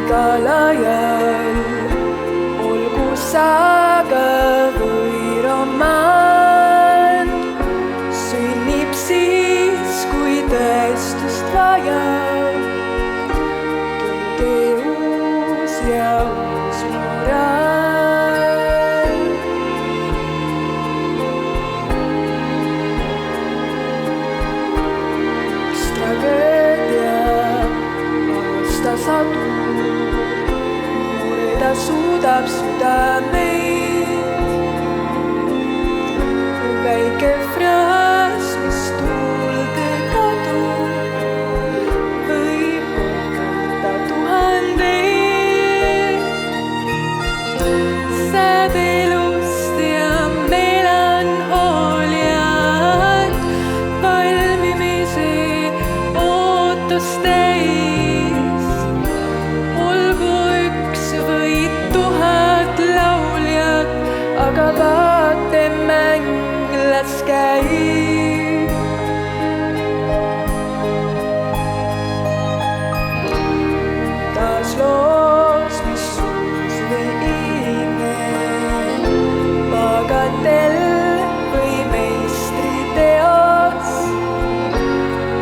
Igal ajal, olgu saga või romaan, sünnib siis, kui tõestust vajab, tunde uus ja uus moraal. Üks tragöödia aastasadu ta suudab südameid, väike fraas, mis tuulde kadub, võib mõõta tuhandeid. Sääd elust ja melanhooliat, valmimise ootust täis, olgu aga vaatemäng las käib. Taas loos, mis suus või ilmel, pagatel või meistriteos,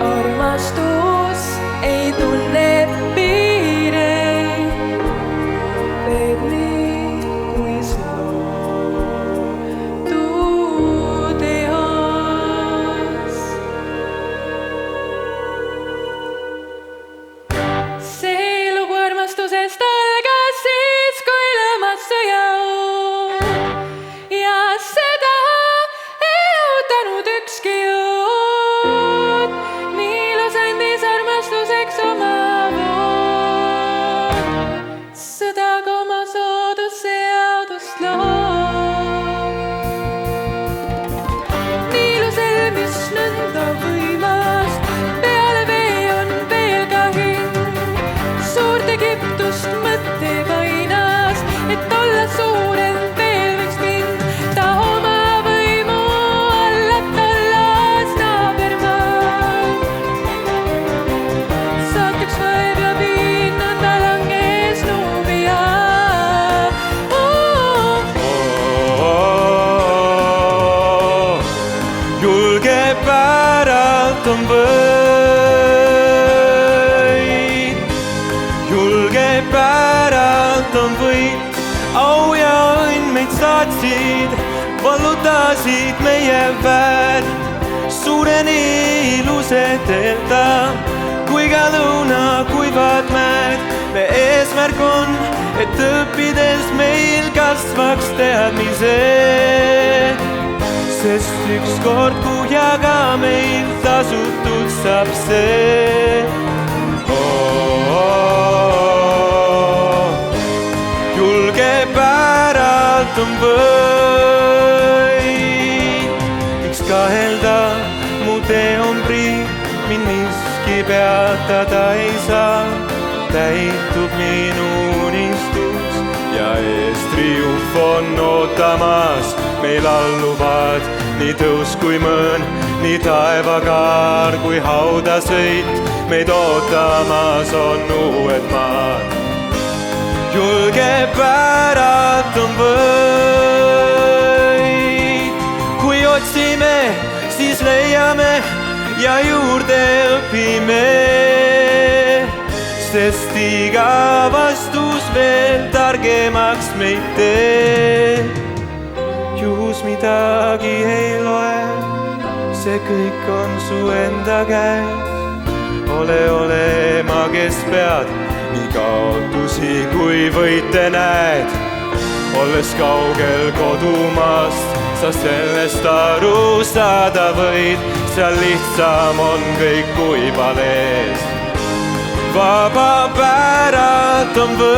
armastus ei tunne piire, lõpeb nii kui slow. On võit, julge päralt on võit, au ja õnn meid saatsid, vallutasid meie väärt, suureni ilusetelda, kui ka lõuna kuivad mäed. Me eesmärk on, et õppides meil kasvaks teadmised, sest ükskord kuhjaga meil tasutud saab see. Julge päralt on võit, miks kahelda, mu tee on priik, mind miski peatada ei saa. Täitub minu unistus ja ees triumf on ootamas. Meil alluvad nii tõus kui mõõn, nii taevakaar kui haudasõit. Meid ootamas on uued maad. Julge päralt on võit, kui otsime, siis leiame ja juurde õpime, sest iga vastus veel targemaks meid teeb. Juhus midagi ei loe, see kõik on su enda käes. ole ema, kes pead nii kaotusi kui võite näed. Olles kaugel kodumaast, sa sellest aru saada võid, seal lihtsam on kõik kui palees. Vaba päralt on võid,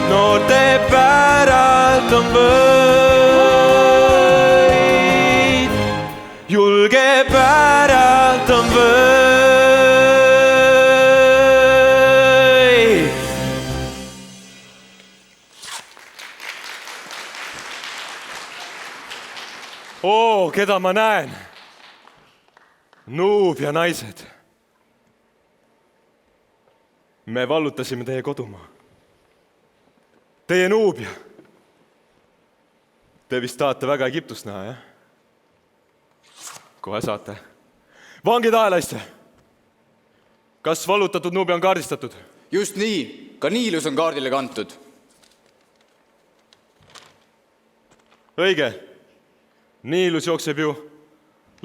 noorte päralt on võid, julge päralt on võid. Oo, keda ma näen? Nuub ja naised. Me vallutasime teie kodumaa. Teie Nuubia. Te vist tahate väga Egiptust näha, jah? Kohe saate. Vangid aelaiste. Kas vallutatud Nuubia on kaardistatud? Just nii. Ka Niilus on kaardile kantud. Õige. Niilus jookseb ju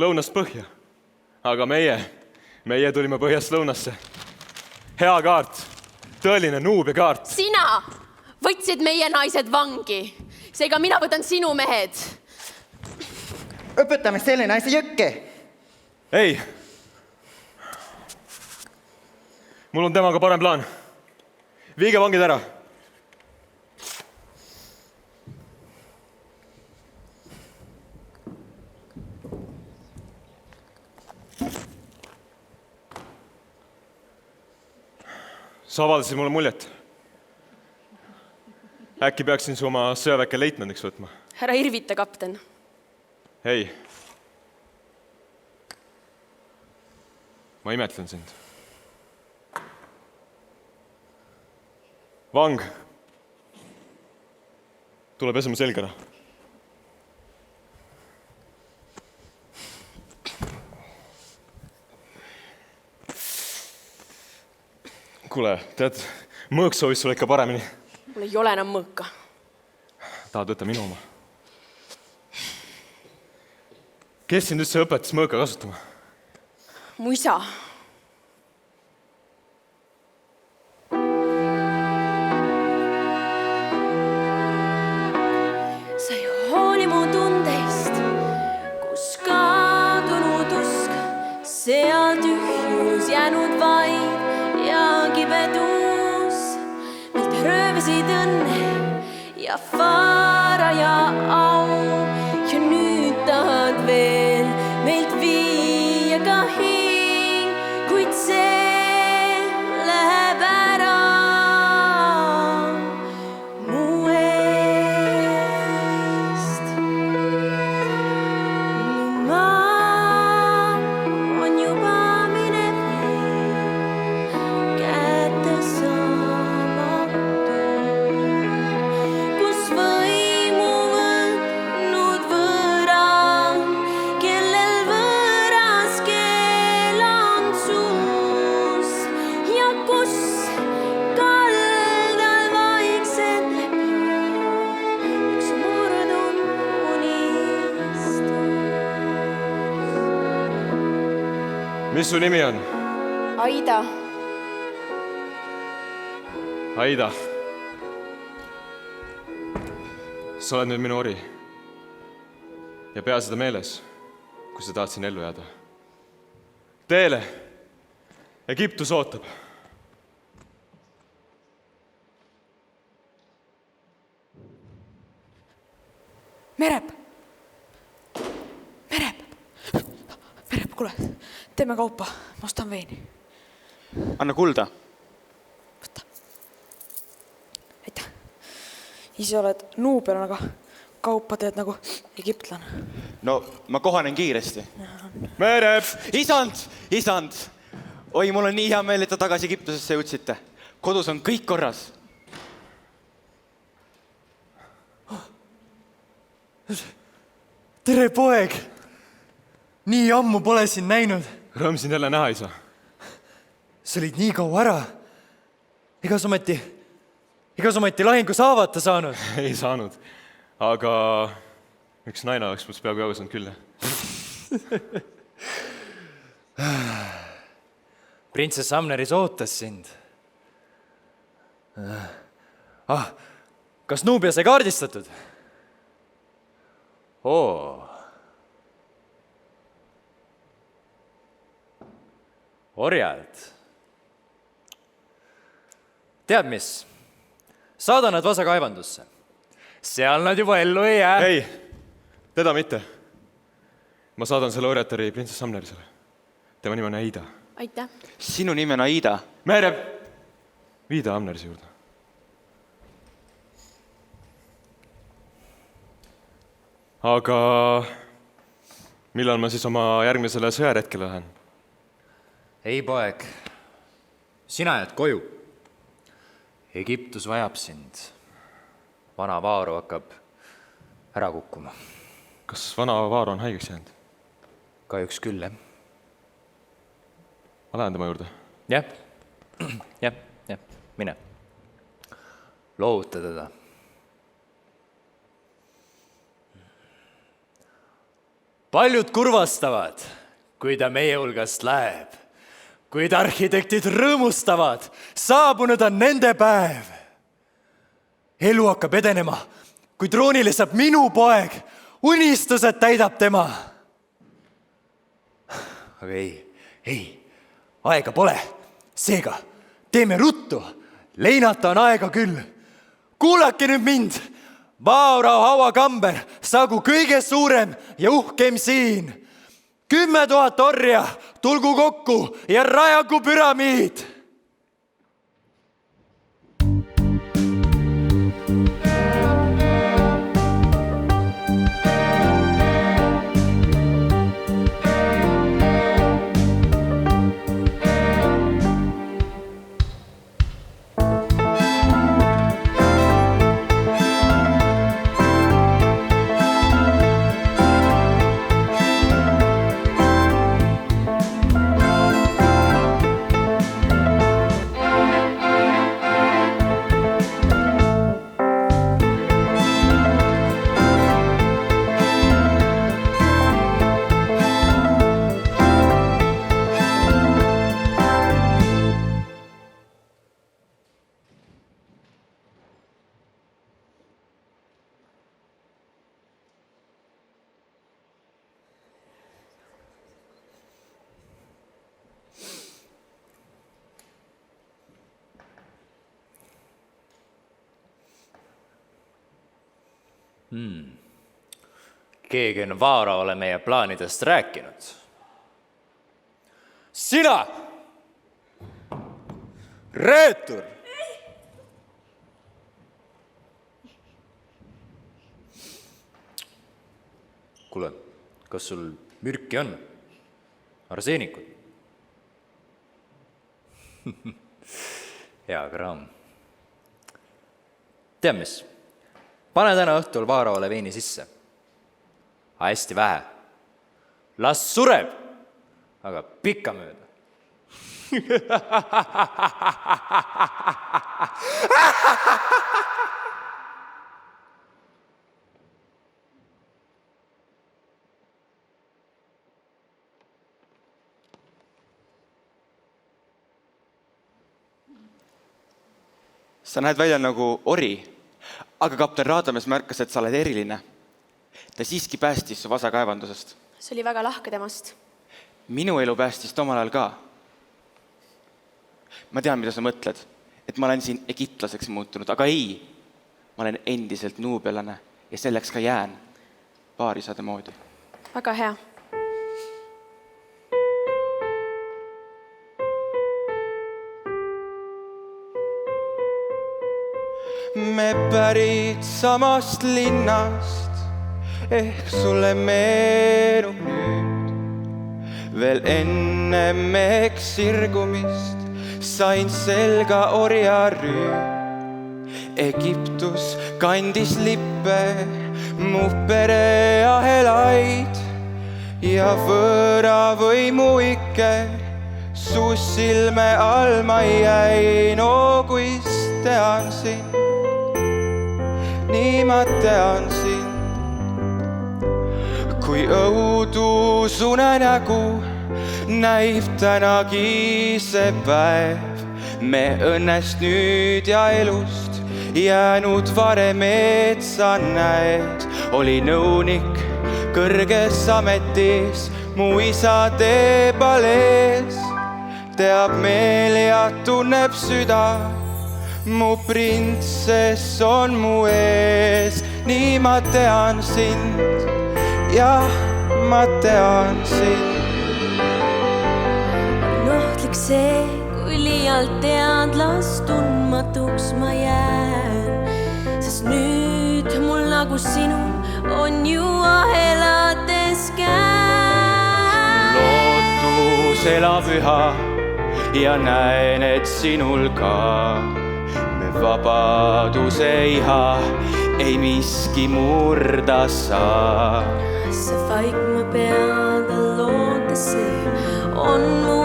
lõunast põhja. Aga meie tulime põhjast lõunasse. Hea kaart. Tõeline Nuubia kaart. Sina võtsid meie naised vangi. Seega mina võtan sinu mehed. Õpetame selle naise jõkke. Ei. Mul on temaga parem plaan. Viige vangid ära. Sa avaldasid mulle muljet. Äkki peaksin su oma sõjaväkke leitnandiks võtma? Härra irvita, kapten. Ei. Ma imetlen sind. Vang. Tule pesema selg ära. Kuule, tead, mõõk soovis sulle ikka paremini. Mul ei ole enam mõõka. Tahad võtta minu oma? Kes sind üldse õpetas mõõka kasutama? Mu isa. Sa ei hooli mu tundeist, kus kadunud usk, seal tühjus jäänud vaid ja kibedus. Meilt röövisid õnne ja vara ja au ja nüüd tahad veel meilt viia ka hing, kuid see läheb ära mu eest. Mu maa on juba minevik, kätte saamatu, kus võimu võtnud võõrand, kellel võõras keel on suus ja kus kaldal vaikselt lepib üks murdunud unistus. Mis su nimi on? Aida. Aida. Sa oled nüüd minu ori. Ja pea seda meeles, kui sa tahad siin ellu jääda. Teele. Egiptus ootab. Merep, kuule, teeme kaupa, ma ostan veini. Anna kulda. Võta. Aitäh. Ise oled Nuubial, aga kaupa teed nagu egiptlane. No, ma kohanen kiiresti. Merep! Isand! Oi, mul on nii hea meel, et te tagasi Egiptusesse jõudsite. Kodus on kõik korras. Tere, poeg! Nii ammu pole sind näinud. Rõõm sind jälle näha, isa. Sa olid nii kaua ära. Ega sa ometi lahingu saavata saanud? Ei saanud. Aga üks naine oleks must peaaegu jagu saanud küll. printsess Amneris ootas sind. Kas Nubia sai kaardistatud? Orjad. Tead mis? Saada nad vasakaevandusse. Seal nad juba ellu ei jää. ei, teda mitte. Ma saadan selle orjatari printsess Amnerisele. Tema nimi on Aida. aitäh. Sinu nimi on Aida. Mere, viida Amnerise juurde. Aga millal ma siis oma järgmisele sõjaretkele lähen? Ei, poeg. Sina jääd koju. Egiptus vajab sind. Vana Vaaro hakkab ära kukkuma. Kas vana Vaaro on haigeks jäänud? Kahjuks küll, jah. Ma lähen tema juurde. Jah, mine. Loovuta teda. Paljud kurvastavad, kui ta meie hulgast läheb. Kuid arhitektid rõõmustavad, saabunud on nende päev. Elu hakkab edenema, kui troonile saab minu poeg, unistused täidab tema. Aga ei, aega pole. Seega, teeme ruttu, leinata on aega küll. Kuulake nüüd mind, Vaarao hauakamber, saagu kõige suurem ja uhkem siin. 10 000 orja, tulgu kokku ja rajagu püramiid. Keegi on Vaaraole meie plaanidest rääkinud. Sina! Reetur! Kuule, kas sul mürki on? Arseenikut? Hea kraam. Tead mis? Pane täna õhtul Vaaraole veini sisse. Hästi vähe. Las sureb, aga pikkamööda. Sa näed välja nagu ori, aga kapten Raadames märkas, et sa oled eriline. Ta siiski päästis su vasakaevandusest. see oli väga lahke temast. Minu elu päästis tomal ajal ka. Ma tean, mida sa mõtled, et ma olen siin egiptlaseks muutunud, aga ei. Ma olen endiselt nuubialane ja selleks ka jään paarisade moodi. Väga hea. Me pärit samast linnast, ehk sulle meenub nüüd. Veel enne meheks sirgumist sain selga orjarüü. Egiptus kandis lippe, mu pere ahelaid ja võõra võimu ikke su silme all ma jäi. No kuis tean sind, nii ma tean sind, kui õudusune nägu näib tänagi see päev me õnnest nüüd ja elust jäänud varem, et sa näed. Oli nõunik kõrges ametis mu isa teebalees. Teab meel ja tunneb süda, mu printsess on mu ees. Nii ma tean sind, jah, ma tean sind. Ohtlik see, kui liialt teadlas tundmatuks ma jään, sest nüüd mul nagu sinul on ju ahelates käen. Lootus elab üha ja näen, et sinul ka me vabaduse iha ei miski murda saa. See vaikma peaga loota, see on mu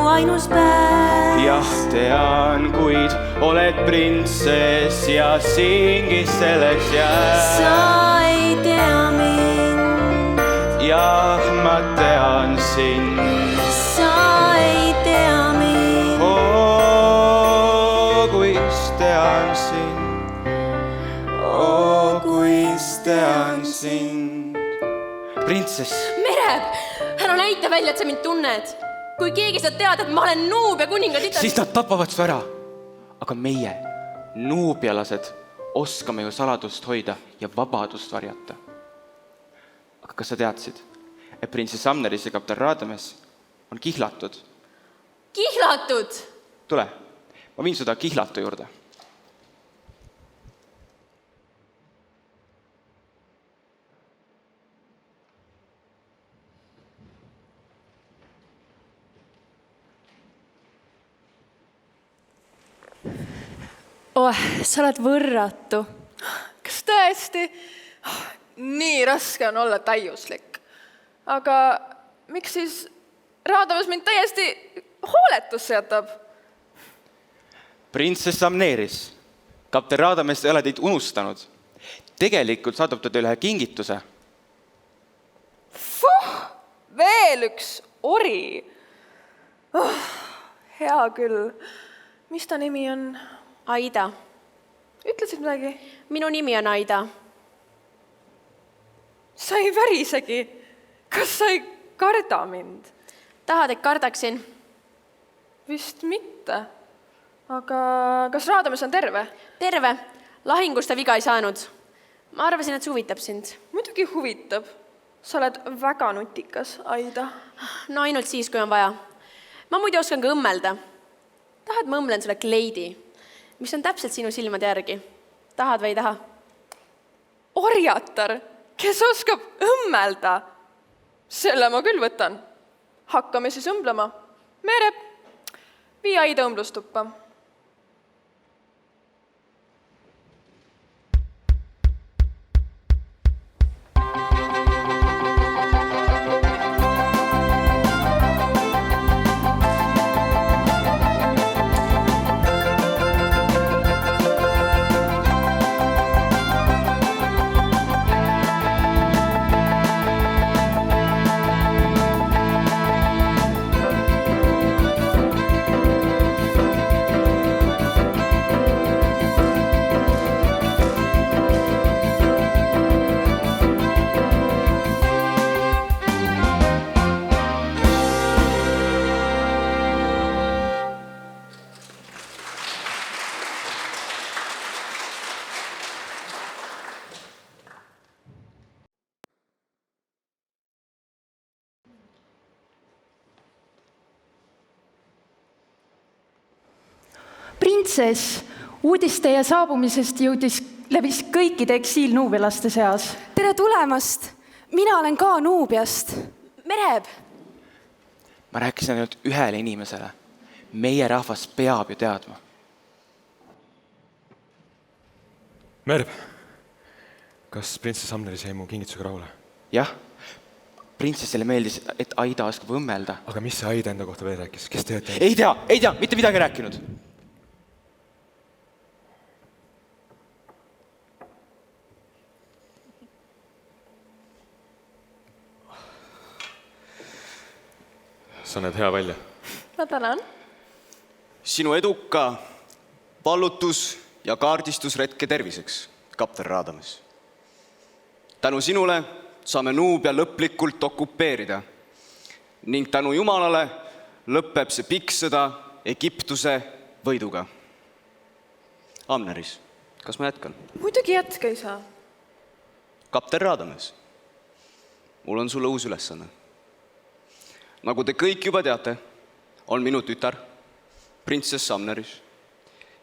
ainus pääs. Jah, tean, kuid oled printsess ja siingi selleks jääd. Sa ei tea mind. Jah, ma tean sind. Sa ei tea mind. Kuis tean sind. Kuis tean sind. Printsess. Mereb, ära näita välja, et sa mind tunned. Kui keegi saad teada, et ma olen Nuubia kuninga tütar... Siis nad tapavad su ära. Aga meie, nuubialased, oskame ju saladust hoida ja vabadust varjata. Aga kas sa teadsid, et printsess Amneris ja kapten Radames on kihlatud? Kihlatud? Tule, ma viin seda kihlatu juurde. Sa oled võrratu. Kas tõesti? Nii raske on olla täiuslik. Aga miks siis Radames mind täiesti hooletusse jätab? Printsess Amneris. Kapten Radames ei ole teid unustanud. Tegelikult saadab ta teile ühe kingituse. Veel üks ori. Hea küll. Mis ta nimi on? Aida. Ütlesid midagi? Minu nimi on Aida. Sa ei värisegi. Kas sa ei karda mind? Tahad, et kardaksin? Vist mitte. Aga kas Radames on terve? Terve. Lahingust ta viga ei saanud. Ma arvasin, et see huvitab sind. Muidugi huvitab. Sa oled väga nutikas, Aida. No ainult siis, kui on vaja. Ma muidu oskan ka õmmelda. Tahad, ma õmlen sulle kleidi, mis on täpselt sinu silmade järgi. Tahad või ei taha? Orjatar, kes oskab õmmelda. Selle ma küll võtan. Hakkame siis õmblema. Mereb, vii Aida õmblustuppa. Printsess, uudis teie saabumisest levis kõikide eksiilnuubialaste seas. Tere tulemast! Mina olen ka Nuubiast. Mereb! Ma rääkisin ainult ühele inimesele. Meie rahvas peab ju teadma. Merv, kas printsess Amneris jäi mu kingitusega rahule? Jah, printsessile meeldis, et Aida oskab õmmelda. Aga mis see Aida enda kohta veel rääkis? Kes te Ei tea, mitte midagi rääkinud. sa näed hea välja. Ma tänan. Sinu eduka vallutus- ja kaardistusretke terviseks, kapten Raadames. Tänu sinule saame Nuubia lõplikult okupeerida ning tänu Jumalale lõpeb see pikk sõda Egiptuse võiduga. Amneris, kas ma jätkan? Muidugi jätka ei saa. Kapten Raadames, mul on sulle uus ülesanne. Nagu te kõik juba teate, on minu tütar, printsess Amneris,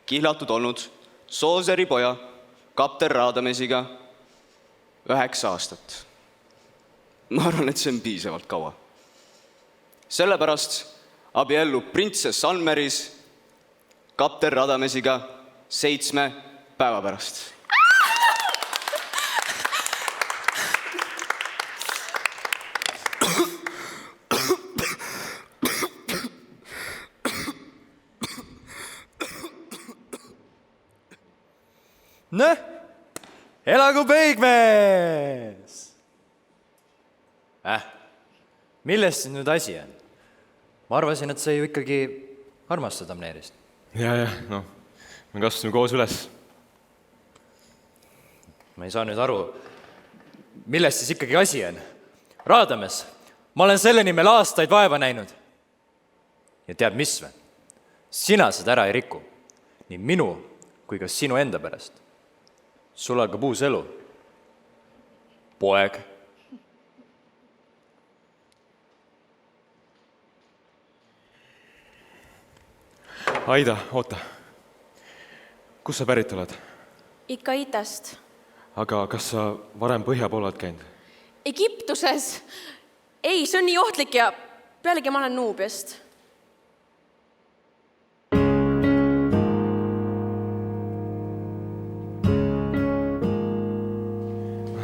kihlatud olnud Sooseri poja kapten Raadamesiga 9 aastat. Ma arvan, et see on piisavalt kaua. Sellepärast abiellub printsess Amneris kapten Raadamesiga 7 päeva pärast. Noh, elagu peigmees! Millest siin nüüd asi on? Ma arvasin, et sa ju ikkagi armastad Amneerist. Ja, noh, me kasvasime koos üles. Ma ei saa nüüd aru, millest siis ikkagi asi on. Raadames, ma olen selle nimel aastaid vaeva näinud. Ja tead mis või? Sina seda ära ei riku. Nii minu kui ka sinu enda pärast. Sul algab uus elu. Poeg. Aida, oota. Kus sa pärit oled? Ikka itast. Aga kas sa varem põhja poole oled käinud? Egiptuses? Ei, see on nii ohtlik ja pealegi ma olen Nuubiast.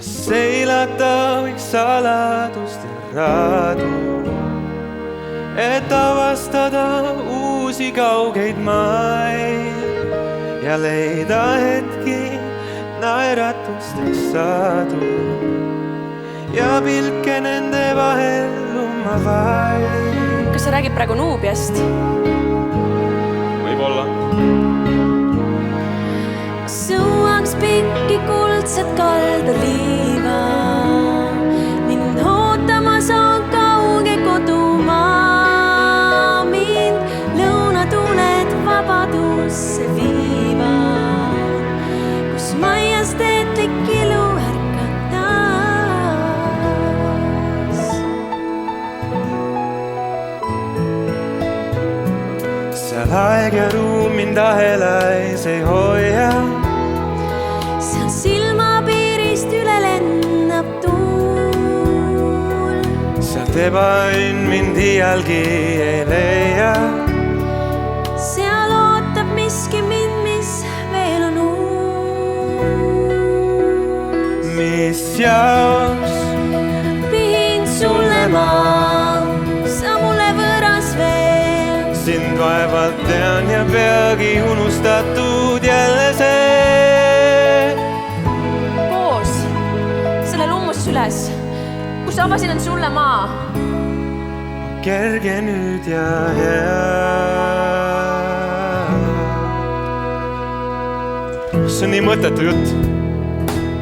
Seilata võiks saladust ja raadu, et avastada uusi kaugeid maid ja leida hetki naeratusteks saadu ja pilke nende vahel vaid. Kas sa räägid praegu Nuubiast? Võib-olla. Suuaks pikki kuldsed kaldaliiva, mind ootamas on kauge kodumaa, mind lõunatuuled vabadusse viivad, kus maias teetlik ilu ärkatas. Seal aeg ja ruum mind ahelais ei hoia, seal silmapiirist üle lennab tuul. sealt ebaõnn mind iialgi ei leia. Seal ootab miski mind, mis veel on uus. Mis jaoks Pihin sulle ma, sa mulle võõras veel. sind vaevalt tean ja peagi unustatud jälle see. Koos. Selle lummus üles. Kus avasin on sulle maa? Kerge nüüd ja hea. See on nii mõttetu jutt.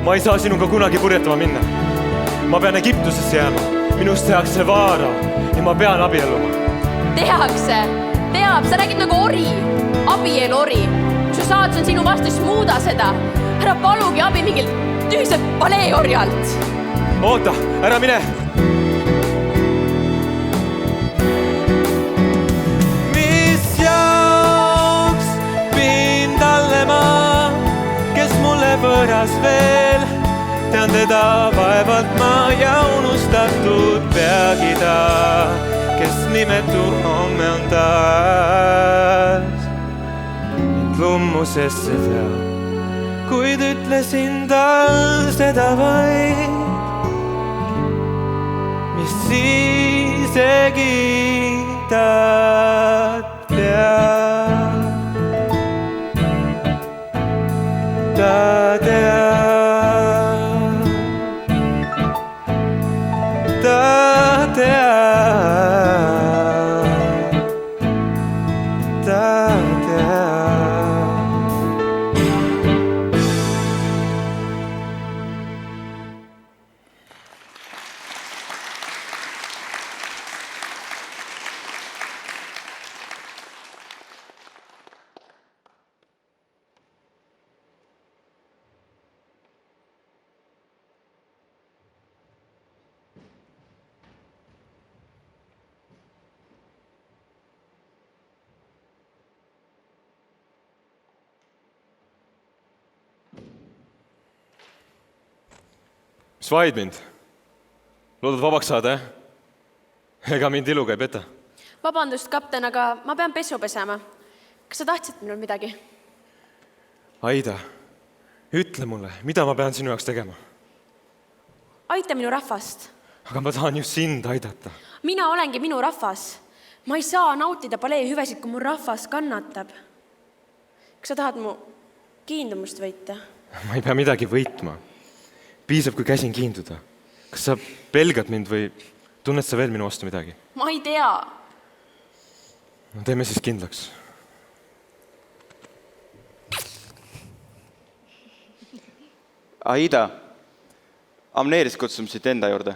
Ma ei saa sinuga kunagi purjetama minna. Ma pean Egiptusesse jääma. Minust tehakse vaara ja ma pean abielluma. Tehakse. Teab, sa räägid nagu ori. Abielu ori. Kui su saadus on sinu vastu, siis muuda seda. Ära palugi abi mingilt tühiselt paleeorjalt. Oota, ära mine. Mis jaoks piin talle ma, kes mulle võõras veel. Tean teda vaevalt ma ja unustatud peagi ta, kes nimetu homme on taas. Mind lummusesse veab, kuid ütlesin tal seda vaid, mis isegi ta teab. Ta teab. Ta teab. mis vaid mind? Loodad vabaks saada, jah? Ega mind iluga ei peta. Vabandust, kapten, aga ma pean pesu pesema. Kas sa tahtsid minul midagi? Aida, ütle mulle, mida ma pean sinu jaoks tegema? Aita minu rahvast. Aga ma tahan just sind aidata. Mina olengi minu rahvas. Ma ei saa nautida palee hüvesid, kui mu rahvas kannatab. Kas sa tahad mu kiindumust võita? Ma ei pea midagi võitma. Piisab, kui käsin kiinduda. Kas sa pelgad mind või tunned sa veel minu vastu midagi? Ma ei tea. No teeme siis kindlaks. Aida, Amneeris kutsume siit enda juurde.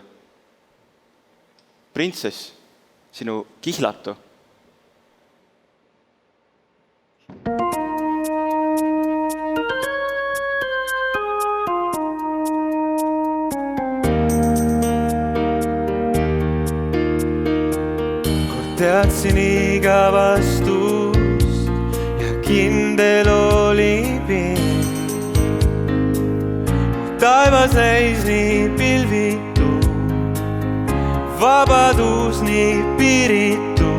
Printsess, sinu kihlatu. Teadsin iga vastust ja kindel oli pind. Taevas näis nii pilvitu, vabadus nii piiritu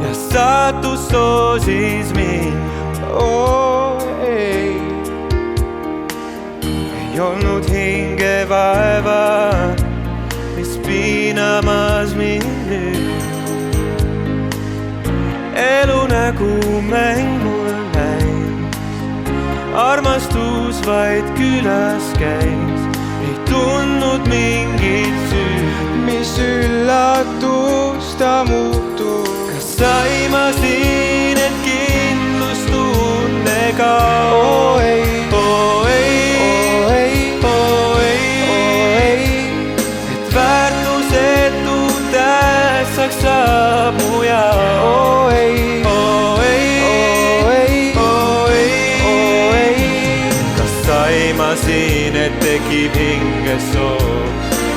ja saatus soosis mind. Ei olnud hinge vaeva, mis piinamas mind nüüd. Elu nägu mängul näis, armastus vaid külas käis, ei tundnud mingit süüd. Mis üllatus ta muutus, kas saimasin, et kindlustunne kaob? Oh ei, oh ei, oh ei, oh ei, et väärtusetu tähtsaks saab mu jaoks. Oh ei, oh ei, oh ei, oh ei, kas saimasin, et tekib hingesoov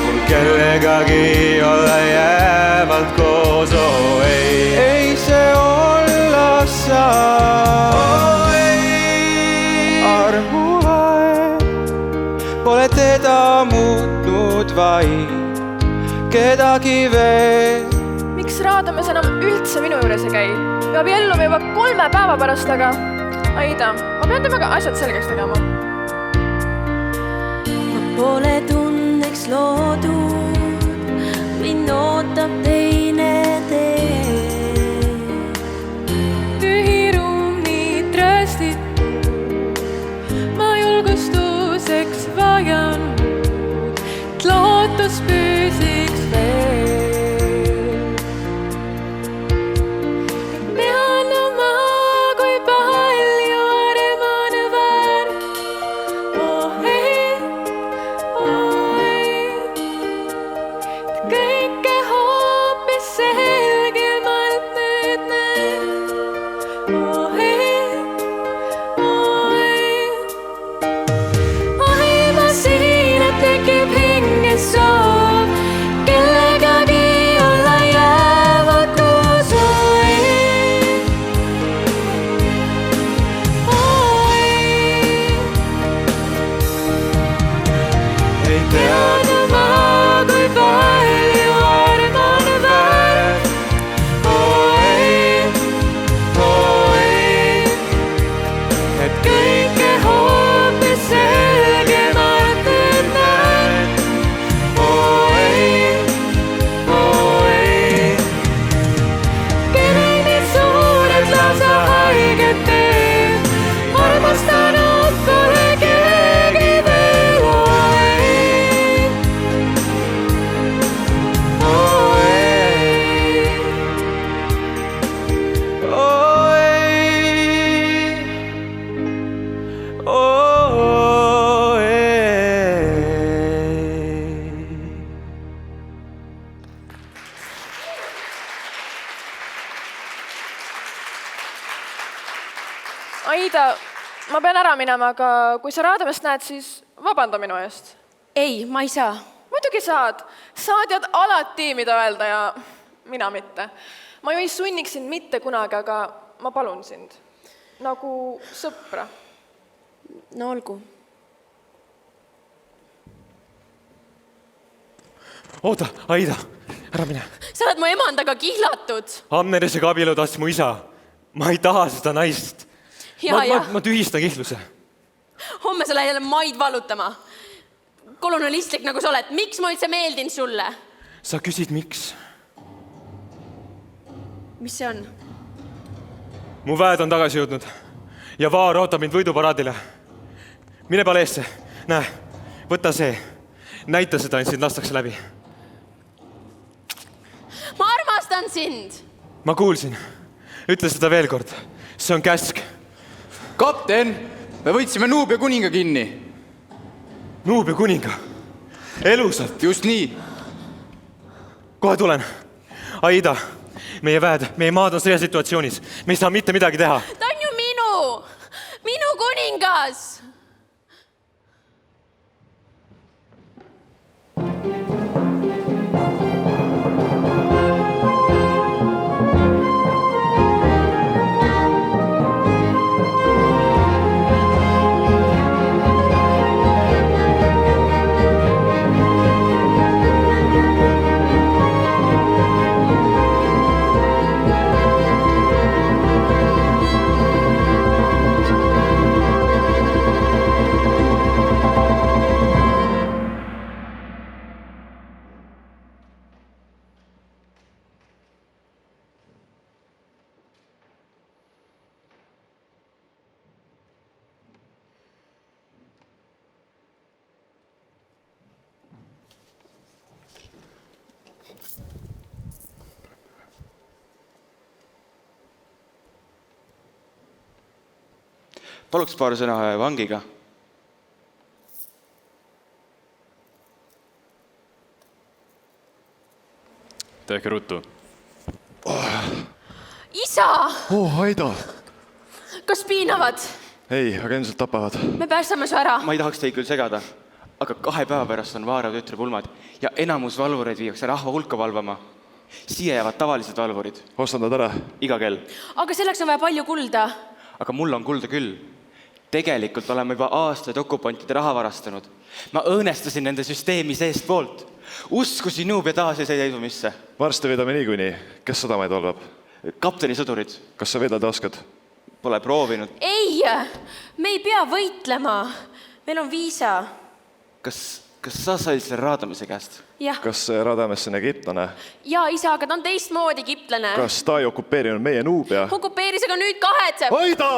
mul kellegagi olla jäävalt koos? Oh ei see olla saa. Oh ei, armuvae pole teda muutnud vaid kedagi veel. Miks Raadames enam üldse minu juures ei käi? Me abiellume juba 3 päeva pärast, aga Aida, ma pean temaga asjad selgeks tegema. Ma pole tundeks loodud, mind ootab teine tee. Tühi ruum nii trästitu, ma julgustuseks vajan, et lootus püsiks veel. Aida, ma pean ära minema, aga kui sa Raadamest näed, siis vabanda minu eest. Ei, ma ei saa. Muidugi saad. Saad alati, mida öelda ja mina mitte. Ma ju ei sunniks sind mitte kunagi, aga ma palun sind. Nagu sõpra. No olgu. oota, Aida, ära mine. sa oled mu emandaga kihlatud. Amnerisega abielu tahtis mu isa. Ma ei taha seda naist. Ma tühistan kihluse. Homme sa lähed jälle maid vallutama. Kolonialistlik nagu sa oled. Miks ma üldse meeldin sulle? Sa küsid, miks? Mis see on? Mu väed on tagasi jõudnud ja Vaar ootab mind võiduparaadile. Mine paleesse. Näe, võta see. Näita seda, et sind lastakse läbi. Ma armastan sind. Ma kuulsin. Ütle seda veel kord. See on käsk. Kapten, me võtsime Nuubia kuninga kinni. Nuubia kuninga? Elusalt? Just nii. Kohe tulen. Aida, meie väed, meie maad on sõjasituatsioonis. Me ei saa mitte midagi teha. Ta on ju minu kuningas. Paluks paar sõna vangiga. Tehke ruttu. Isa! Aida! Kas piinavad? Ei, aga ilmselt tapavad. Me päästame su ära. Ma ei tahaks teid küll segada, aga 2 päeva pärast on Vaara tütre pulmad ja enamus valvureid viiakse rahva hulka valvama. Siia jäävad tavalised valvurid. Ostan nad ära. Iga kell. Aga selleks on vaja palju kulda. Aga mul on kulda küll. Tegelikult oleme juba aastaid okupantide raha varastanud. Ma õõnestasin nende süsteemi seest poolt. Uskusin Nuubia taasiseseisvumisse. Varsti vedame niikuinii. Kes sadamaid valvab? Kapteni sõdurid. Kas sa vedada oskad? Pole proovinud. Ei, me ei pea võitlema. Meil on viisa. Kas sa said selle raadamise käest? Jah. Kas Radames on egiptlane? Ja isa, aga ta on teistmoodi egiptlane. Kas ta ei okupeerinud meie Nuubia? Okupeeris, aga nüüd kahetseb. Aida!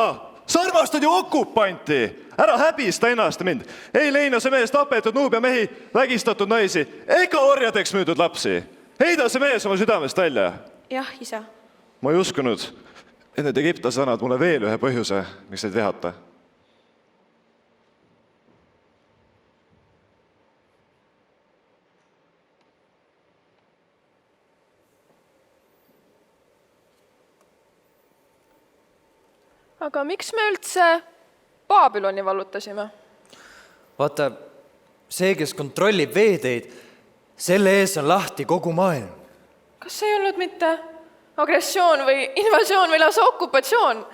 Sa armastad ju okupanti! Ära häbista ennast mind! Ei Leinase mees tapetud Nuubia mehi, vägistatud naisi, ega orjadeks müüdud lapsi. Heida see mees oma südamest välja. Jah, isa. Ma ei uskunud, et need egiptlased annavad mulle veel ühe põhjuse, miks neid vihata. Aga miks me üldse Babyloni vallutasime? Vaata, see, kes kontrollib veeteid, selle ees on lahti kogu maailm. Kas see ei olnud mitte agressioon või invasioon või lausa okupatsioon?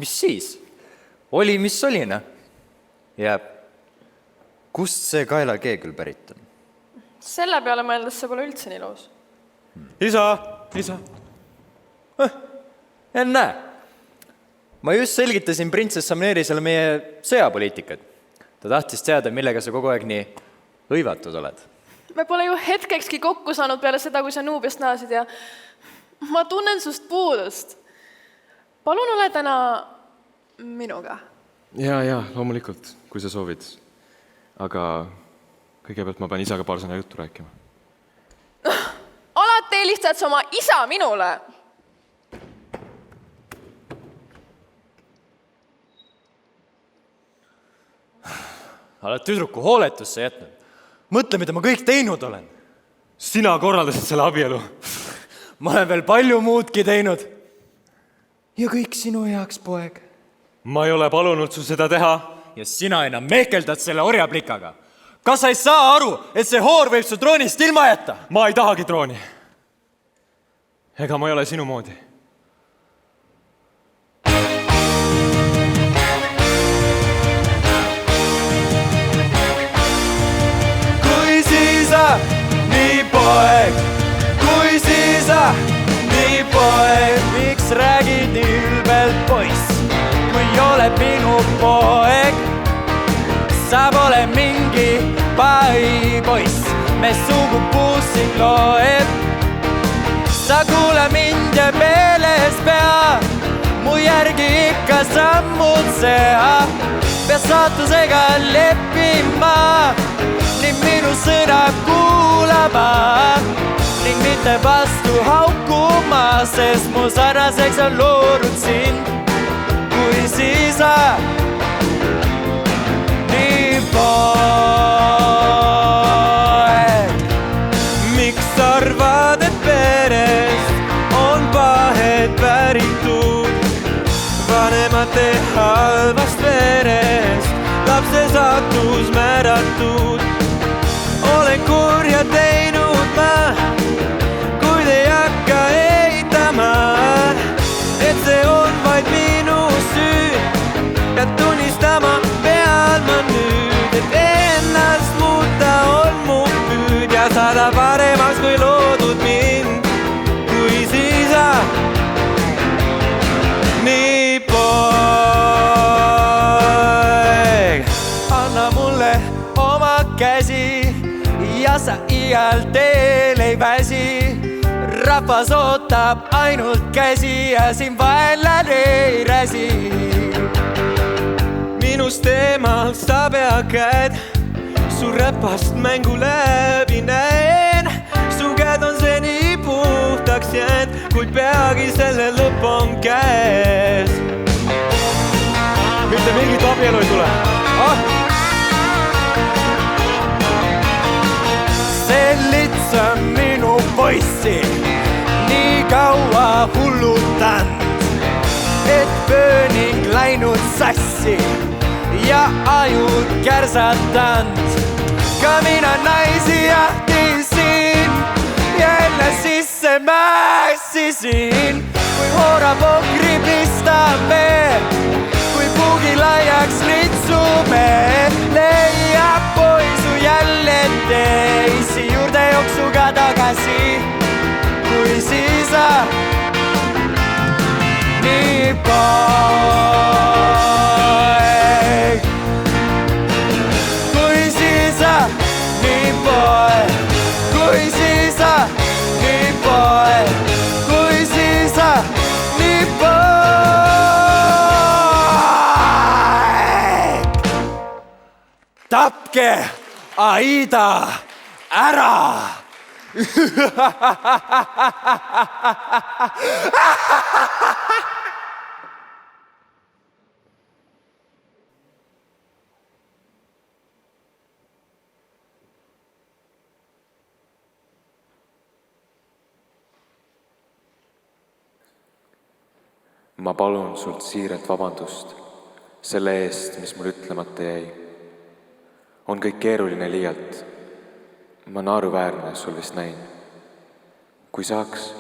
Mis siis? Oli, mis olina? Ja kust see Kaela keegül pärit on? Selle peale mõeldes see pole üldse nii loos. Isa! Näe, ma just selgitasin printsess Samnerisele meie sõjapoliitikat. Ta tahtis teada, millega sa kogu aeg nii hõivatud oled. Me pole ju hetkekski kokku saanud peale seda, kui sa Nuubiast naasid ja ma tunnen sust puudust. Palun ole täna minuga. Ja, loomulikult, kui sa soovid. Aga kõigepealt ma pean isaga paar sõna juttu rääkima. Alati eelistad sa oma isa minule. Oled tüdruku hooletusse jätnud. Mõtle, mida ma kõik teinud olen. Sina korraldasid selle abielu. Ma olen veel palju muudki teinud. Ja kõik sinu heaks, poeg. Ma ei ole palunud sul seda teha. Ja sina enam mehkeldad selle orjaplikaga. Kas sa ei saa aru, et see hoor võib su troonist ilma jätta? Ma ei tahagi trooni. Ega ma ei ole sinu moodi. Kui siis poeg, kui siis nii poeg, miks räägid nii ülbelt poiss, kui oled minu poeg. sa pole mingi pai poiss, me sugupuusid loeb. sa kuule mind ja meeles pea, mu järgi ikka sammud sea. pead saatusega leppima ning minu sõna kuulama ning mitte vastu haukuma, sest mu sarnaseks on loodud sind, kui siis nii poeg. miks arvad, et perest on pahed päritud, vanemate halvast verest lapse saatus määratud. olen kurja teinud ma, kuid ei hakka eitama, et see on vaid minu süü. pead tunnistama pean ma nüüd, et ennast muuta on mu püüd ja saada paremaks kui loodud mind, kui siis nii poeg. anna mulle oma käsi ja sa igal teel ei väsi. rahvas ootab ainult käsi ja siin vaenlane ei räsi. minust eemal sa pea käed, su räpast mängu läbi näen. su käed on seni puhtaks jäänud, kuid peagi selle lõpp on käes. mitte mingit abielu ei tule see lihtsam minu poissi nii kaua hullutanud, et pööning läinud sassi ja ajud kärsatanud. ka mina naisi jahtisin ja enne sisse mässisin, kui hoorapokri pistame, kui puugi laiaks litsume. leiab poisu jälle teisi juurde jooksuga tagasi, kui siis nii poeg. kui siis nii poeg, kui siis nii poeg, kui siis nii poeg. tapke Aida ära. ma palun sult siiralt vabandust selle eest, mis mul ütlemata jäi. on kõik keeruline liialt. ma naeruväärne sul vist näin. kui saaks,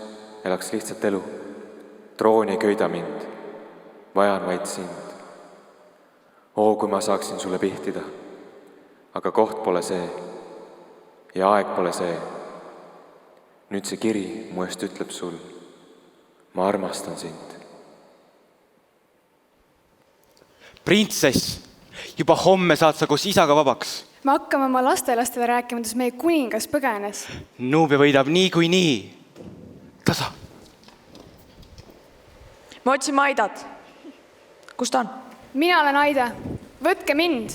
elaks lihtsalt elu. troon ei köida mind, vajan vaid sind. kui ma saaksin sulle pihtida, aga koht pole see ja aeg pole see. nüüd see kiri mu eest ütleb sul, ma armastan sind. printsess, juba homme saad sa koos isaga vabaks. me hakkame oma lastelastele rääkima, kuidas meie kuningas põgenes. Nubia võidab niikuinii. tasa. me otsime Aidat. kus ta on? mina olen Aida, võtke mind.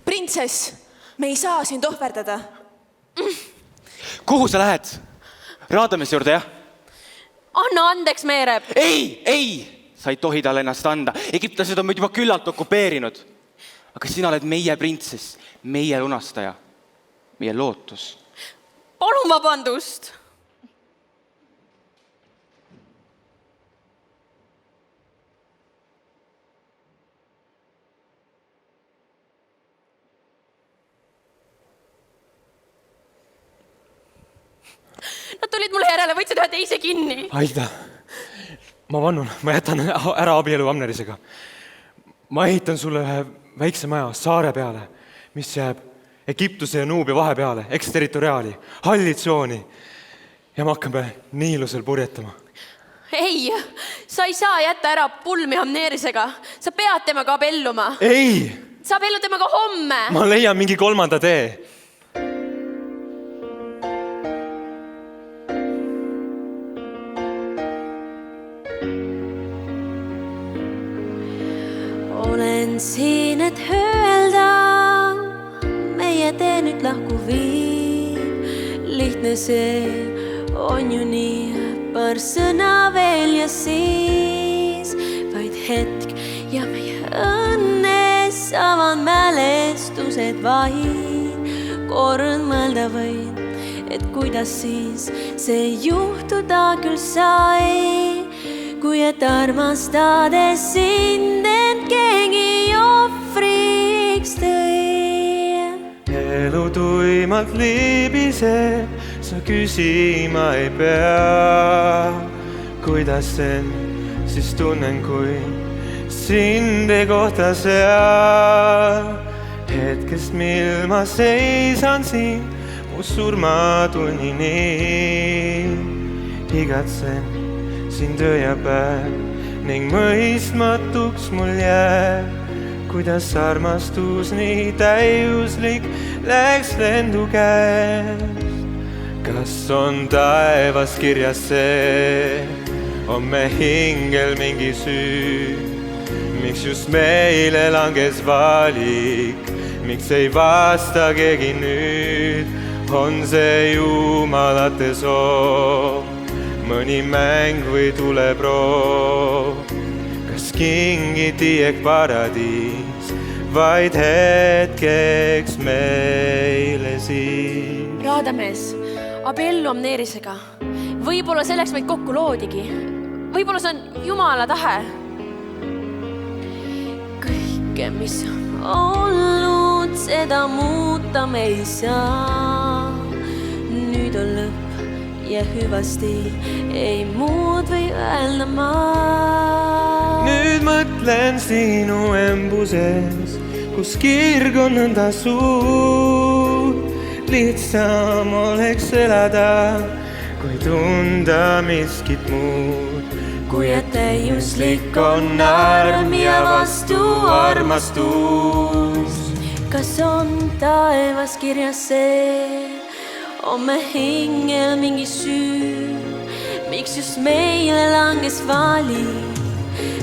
printsess, me ei saa sind ohverdada. kuhu sa lähed? Raadamise juurde, jah? anna andeks, Meereb. ei, sa ei tohi talle ennast anda. Egiptlased on meid juba küllalt okupeerinud. aga sina oled meie printsess, meie lunastaja, meie lootus. palun vabandust. Nad tulid mulle järele, võtsid ühe teise kinni. Aida, ma vannun, ma jätan ära abielu Amnerisega. Ma ehitan sulle ühe väikse maja saare peale, mis jääb Egiptuse ja Nuubia vahepeale, eksterritoriaali, halli tsooni. Ja me hakkame Niilusel purjetama. Ei, sa ei saa jätta ära pulmi Amnerisega. Sa pead temaga abelluma. Ei! Sa abellu temaga homme. Ma leian mingi kolmanda tee. Olen siin, et öelda, meie tee nüüd lahku viib. Lihtne see on ju nii, paar sõna veel ja siis vaid hetk ja meie õnnes saavad mälestused vaid. Kord mõelda võin, et kuidas siis see juhtuda küll sai, kui et armastades sind end keegi ohvriks tõi. Elu tuimalt liibiseb, sa küsima ei pea, kuidas end siis tunnen, kui sind ei kohta seal. Hetkest, mil ma seisan siin, mu surmatunnini igatsen sind öö ja päev ning mõistmatuks mul jääb, kuidas armastus nii täiuslik läks lendu käest. Kas on taevas kirjas see, on me hingel mingi süü, miks just meile langes valik, miks ei vasta keegi nüüd, on see jumalate soov, mõni mäng või tuleproov, kas kingiti ehk paradiis, vaid hetkeks meile siis. Raadamees, abellu Amnerisega. Võib-olla selleks meid kokku loodigi. Võib-olla see on Jumala tahe. Kõike, mis on olnud, seda muuta me ei saa. Nüüd on lõpp ja hüvasti ei muud või öelda ma. Nüüd mõtlen sinu embuses, kus kirg on nõnda suur. Lihtsam oleks elada, kui tunda miskit muud. Kui et täiuslik on arm ja vastu armastus. Kas on taevas kirjas see, on me hingel mingi süü, miks just meile langes valik?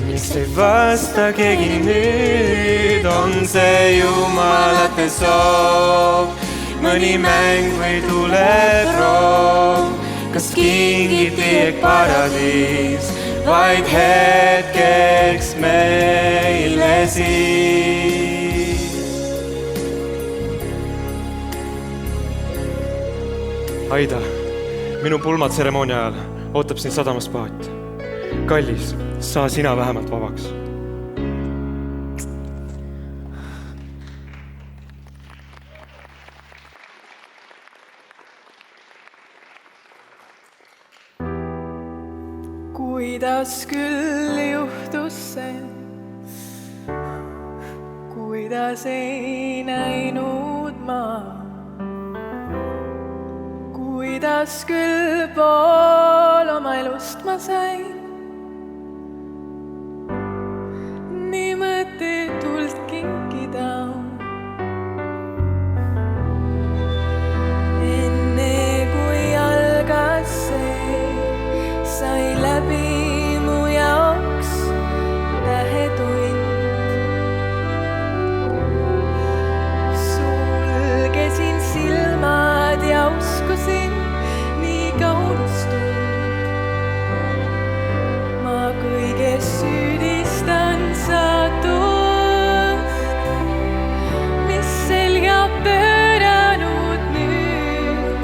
Miks ei vasta keegi nüüd, on see jumalate soov, mõni mäng või tuleproov, kas kingiti ehk paradiis, vaid hetkeks meile siis. Aida, minu pulmatseremoonia ajal ootab sind sadamas paat. Kallis, saa sina vähemalt vabaks. Kuidas küll juhtus see, kuidas ei näinud ma, kuidas küll pool oma elust ma sain, nii mõttetult kinkida. Enne kui algas see, sai läbi mu jaoks tähetund. Sulgesin silmad ja uskusin nii kaunis tund. Ma kõiges süüdistan saatust, mis selja pööranud nüüd.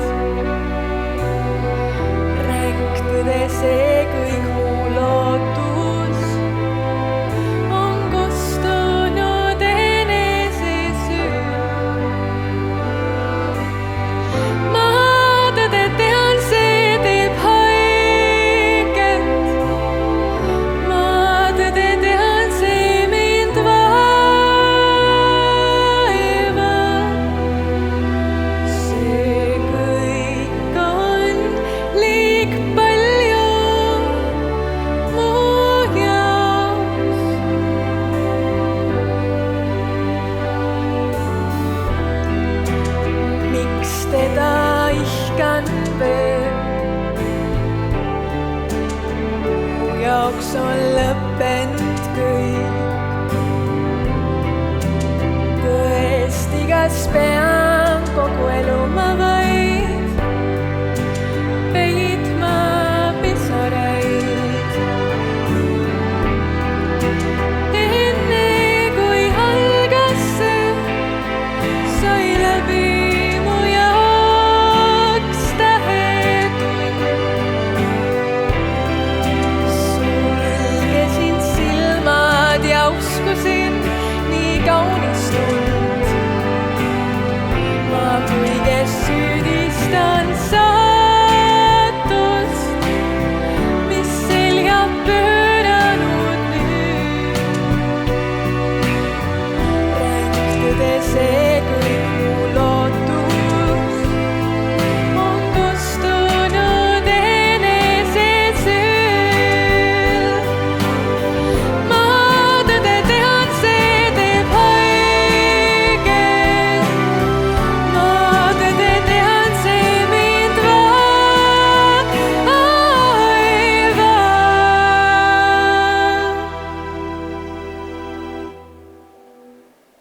Ränk tõde see kõik mu lootus on kostunud enese süü. Ma tõde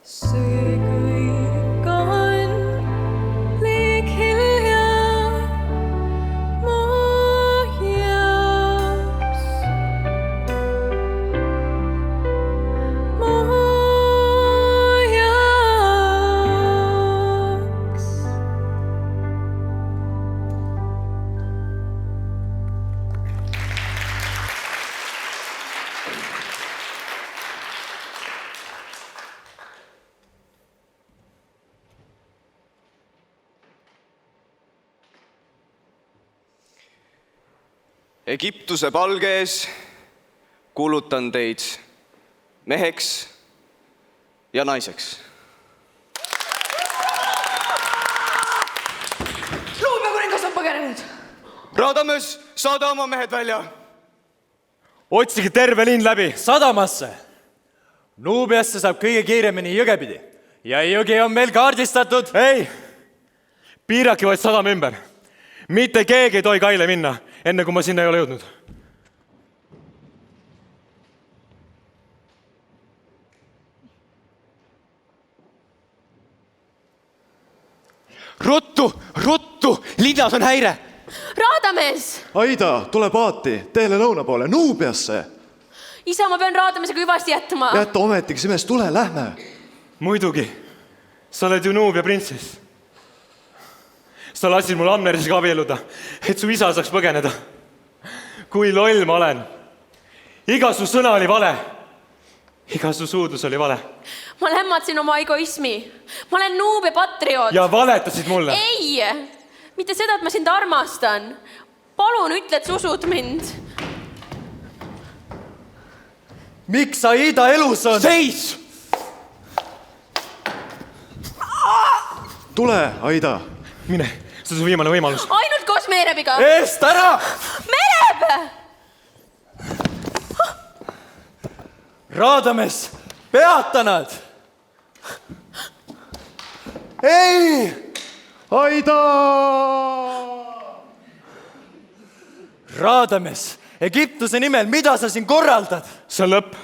see kõik on liig hilja mu jaoks. Mu jaoks. Egiptuse palge ees kuulutan teid meheks ja naiseks. Nuubia kuningas on põgenenud. Raadames, saada oma mehed välja. otsige terve linn läbi. sadamasse. Nuubiasse saab kõige kiiremini jõgepidi ja jõgi on meil kaardistatud. ei, piirake vaid sadama ümber. Mitte keegi ei tohi kaile minna, enne kui ma sinna ei ole jõudnud. Ruttu, ruttu, linnas on häire. Raadamees! Aida, tule paati, teele lõuna poole, Nuubiasse. Isa, ma pean Raadamesega hüvasti jätma. Jätta ometigi, see mees, tule, lähme. Muidugi, sa oled ju Nuubia printsess. Sa lasid mul Amnerisega abielluda, et su isa saaks põgeneda. Kui loll ma olen. Iga su sõna oli vale. Iga su suudlus oli vale. Ma lämmatsin oma egoismi. Ma olen Nuubia patrioot. Ja valetasid mulle. Ei! Mitte seda, et ma sind armastan. Palun ütle, et sa usud mind. Miks Aida elus on? Seis! Tule, Aida. Mine, see on su viimane võimalus. Ainult koos Merebiga. Eest ära! Mereb! Raadames, peata nad! Ei! Aida! Raadames, Egiptuse nimel, mida sa siin korraldad? See on lõpp.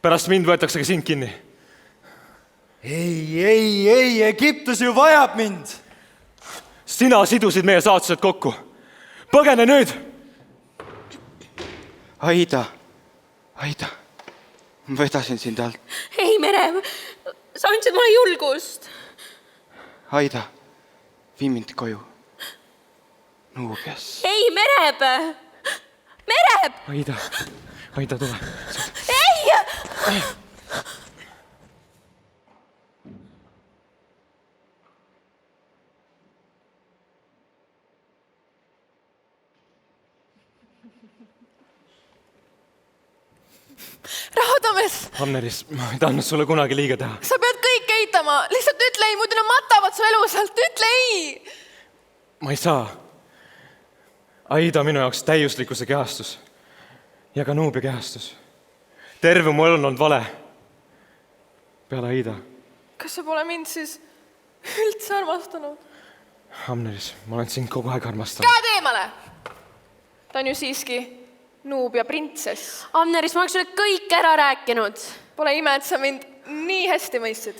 Pärast mind võetakse ka sind kinni. Ei, Egiptus ju vajab mind. Sina sidusid meie saatused kokku. Põgene nüüd! Aida, Aida, ma vedasin sind alt. Ei, Mereb, sa andsid mulle julgust. Aida, vii mind koju. Nuubias. Ei, Mereb! Mereb! Aida, tule. Ei! Raadames, Amneris, ma ei tahtnud sulle kunagi liiga teha. sa pead kõik eitama. Lihtsalt ütle ei, muidu nad matavad su elusalt. Ütle ei! Ma ei saa. Aida minu jaoks täiuslikkuse kehastus. Ja ka Nuubia kehastus. Terve mu elu on olnud vale. Peale Aida. Kas sa pole mind siis üldse armastanud? Amneris, ma olen sind kogu aeg armastanud. Käed eemale! Ta on ju siiski Nuubia printsess. Amneris, ma oleks sulle kõik ära rääkinud. Pole ime, et sa mind nii hästi mõistsid.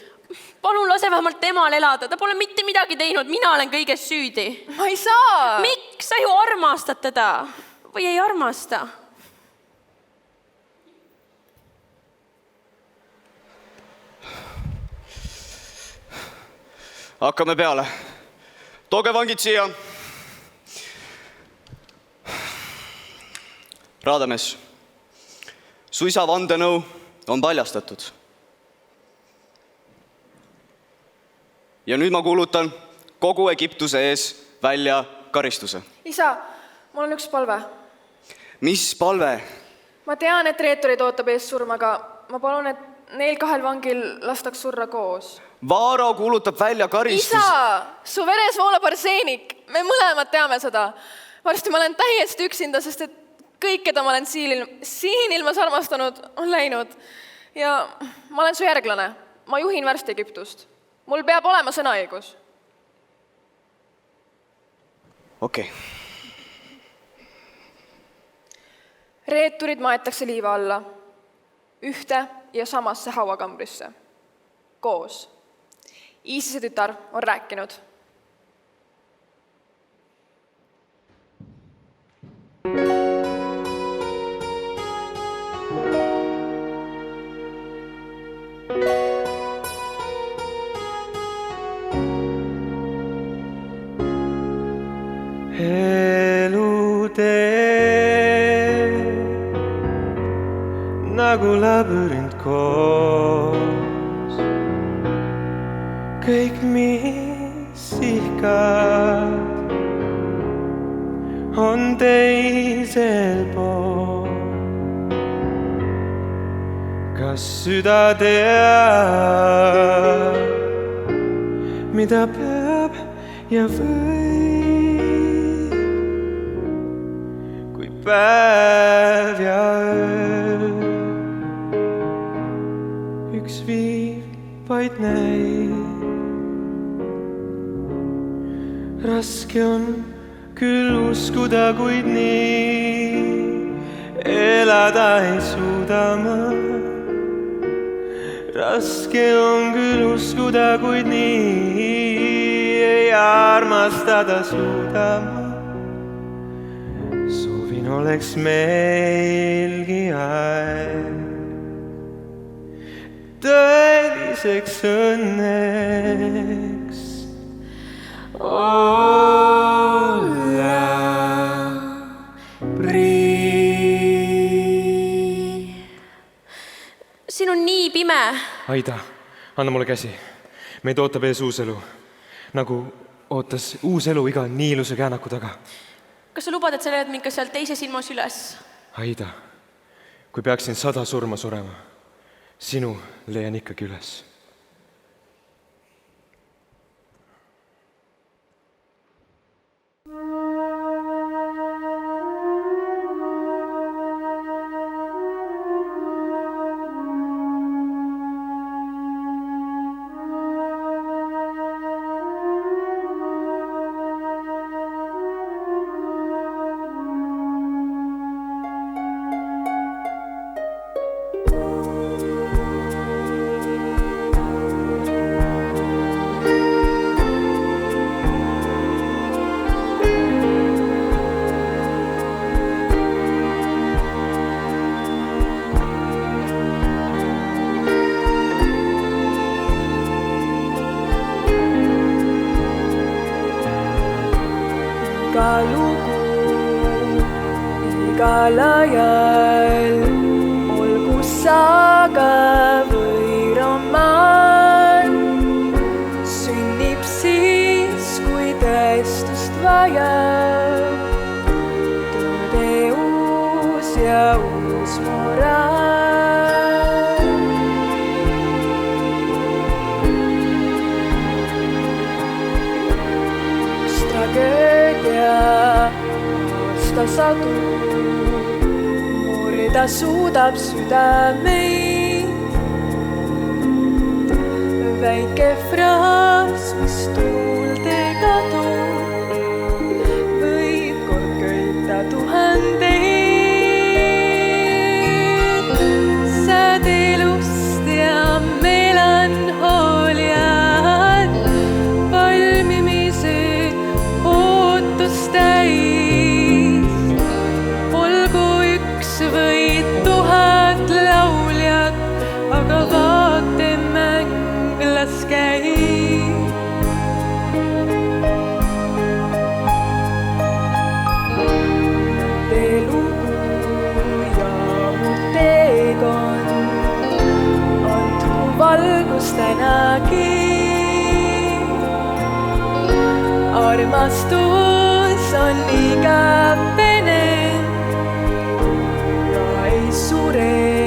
Palun lase vähemalt temal elada. Ta pole mitte midagi teinud. Mina olen kõiges süüdi. Ma ei saa! Miks? Sa ju armastad teda. Või ei armasta? Hakkame peale. Tooge vangid siia. Raadames, su isa vandenõu on paljastatud. Ja nüüd ma kuulutan kogu Egiptuse ees välja karistuse. Isa, mul on üks palve. Mis palve? Ma tean, et reeturid ootab ees surma, aga ma palun, et neil kahel vangil lastaks surra koos. Vaaro kuulutab välja karistuse. Isa, su veres voolab arseenik. Me mõlemad teame seda. Varsti ma olen täiesti üksinda, sest et kõik, keda ma olen siin ilmas armastanud, on läinud. Ja ma olen su järglane. Ma juhin varsti Egiptust. Mul peab olema sõnaõigus. Okei. Reeturid maetakse liiva alla. Ühte ja samasse hauakambrisse. koos. Iisise tütar on rääkinud. Elutee nagu labürint koos. Kõik, mis ihkad, on teisel pool. Kas süda teab, mida peab ja võib, kui päev ja öö üks viiv vaid näib. Raske on küll uskuda, kuid nii elada ei suuda ma. Raske on küll uskuda, kuid nii ei armastada suuda ma. Soovin oleks meilgi aeg tõeliseks õnneks olla prii. Siin on nii pime. Aida, anna mulle käsi. Meid ootab ees uus elu. Nagu ootas uus elu iga nii ilusa käänaku taga. Kas sa lubad, et sa leiad mind ka seal teise silmas üles? Aida, kui peaksin 100 surma surema, sinu leian ikkagi üles. Iga lugu, igal ajal, olgu saaga või romaan, sünnib siis, kui tõestust vajab, tõde uus ja uus moraal. Üks tragöödia aasta sadu murda suudab südameid. Väike fraas, mis tuuldega toob, võib kord köita tuhandeid. Säd elust ja melanhooliad, valmimise ootust täis. Olgu üks või 1000 lauljat, aga vaatemäng las käib. Tee lugu ja mu teekond, andku valgust tänagi. Armastus on igavene ja ei sure.